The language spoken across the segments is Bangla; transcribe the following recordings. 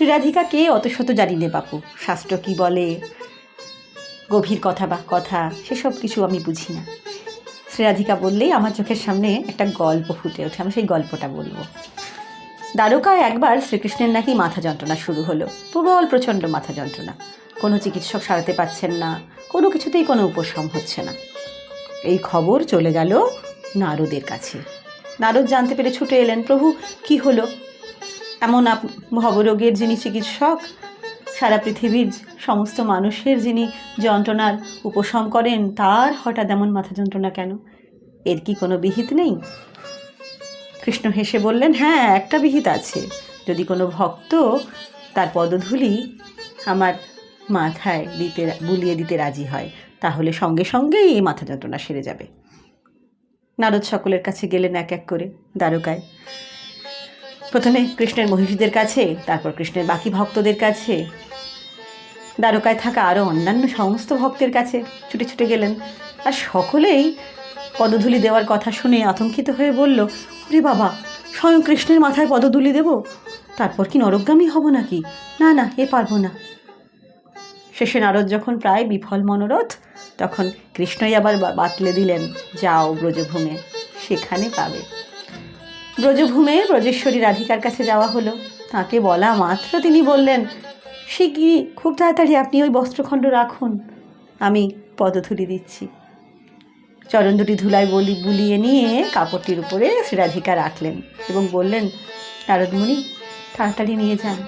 শ্রীরাধিকা কে অত শত জানি নে বাপু, শাস্ত্র কি বলে, গভীর কথা বা কথা সেসব কিছু আমি বুঝি না। শ্রীরাধিকা বললেই আমার চোখের সামনে একটা গল্প ফুটে ওঠে, আমি সেই গল্পটা বলবো। দ্বারকায় একবার শ্রীকৃষ্ণের নাকি মাথা যন্ত্রণা শুরু হলো, প্রবল প্রচণ্ড মাথা যন্ত্রণা। কোনো চিকিৎসক সারাতে পারছেন না, কোনো কিছুতেই কোনো উপশম হচ্ছে না। এই খবর চলে গেল নারদের কাছে। নারদ জানতে পেরে ছুটে এলেন, প্রভু কি হলো? এমন ভবরোগের যিনি চিকিৎসক, সারা পৃথিবীর সমস্ত মানুষের যিনি যন্ত্রণার উপশম করেন, তার হঠাৎ এমন মাথা যন্ত্রণা কেন? এর কি কোনো বিহিত নেই? কৃষ্ণ হেসে বললেন, হ্যাঁ, একটা বিহিত আছে। যদি কোনো ভক্ত তার পদধূলি আমার মাথায় বুলিয়ে দিতে রাজি হয়, তাহলে সঙ্গে সঙ্গেই এই মাথা যন্ত্রণা সেরে যাবে। নারদ সকলের কাছে গেলেন এক এক করে দ্বারকায়। প্রথমে কৃষ্ণের মহিষীদের কাছে, তারপর কৃষ্ণের বাকি ভক্তদের কাছে, দ্বারকায় থাকা আরও অন্যান্য সমস্ত ভক্তের কাছে ছুটে ছুটে গেলেন। আর সকলেই পদধূলি দেওয়ার কথা শুনে আতঙ্কিত হয়ে বলল, ওরে বাবা, স্বয়ং কৃষ্ণের মাথায় পদধূলি দেব? তারপর কি নরকগামী হব নাকি? না না, এ পারবো না। শেষে নারদ যখন প্রায় বিফল মনোরথ, তখন কৃষ্ণই আবার বাতলে দিলেন, যাও ব্রজভূমে, সেখানে পাবে। ব্রজভূমে ব্রজেশ্বরী রাধিকার কাছে যাওয়া হলো। তাকে বলা মাত্র তিনি বললেন, শিগগিরই, খুব তাড়াতাড়ি আপনি ওই বস্ত্রখণ্ড রাখুন, আমি পদধূলি দিচ্ছি। চরণ দুটি ধুলায় বুলিয়ে নিয়ে কাপড়টির উপরে শ্রীরাধিকা রাখলেন এবং বললেন, নারদমুনি, তাড়াতাড়ি নিয়ে যান,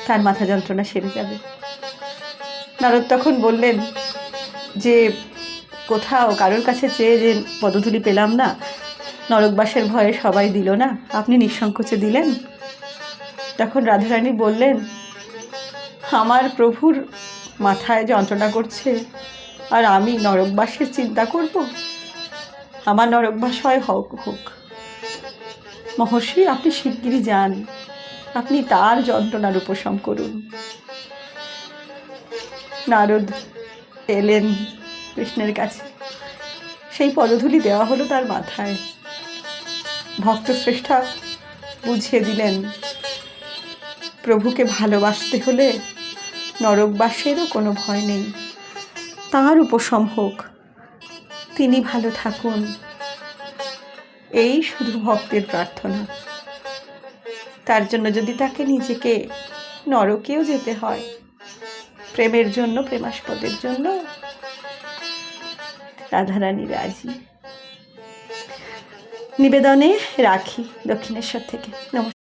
তার মাথা যন্ত্রণা সেরে যাবে। নারদ তখন বললেন যে, কোথাও কারোর কাছে চেয়ে যে পদধূলি পেলাম না, নরকবাসের ভয়ে সবাই দিল না, আপনি নিঃসংকোচে দিলেন। তখন রাধারানী বললেন, আমার প্রভুর মাথায় যন্ত্রণা করছে আর আমি নরকবাসের চিন্তা করব? আমার নরকবাস হয় হোক। মহর্ষি, আপনি শিগগিরই যান, আপনি তার যন্ত্রণার উপশম করুন। নারদ এলেন কৃষ্ণের কাছে, সেই পদধূলি দেওয়া হলো তার মাথায়। ভক্তশ্রেষ্ঠা বুঝিয়ে দিলেন, প্রভুকে ভালোবাসতে হলে নরকবাসেরও কোনো ভয় নেই, তার উপশম হোক, তিনি ভালো থাকুন, এই শুধু ভক্তের প্রার্থনা। তার জন্য যদি তাকে নিজেকে নরকেও যেতে হয়, প্রেমের জন্য, প্রেমাস্পদের জন্য, রাধারানী রাজি। নিবেদনে রাখি, দক্ষিণেশ্বর থেকে। নমস্কার।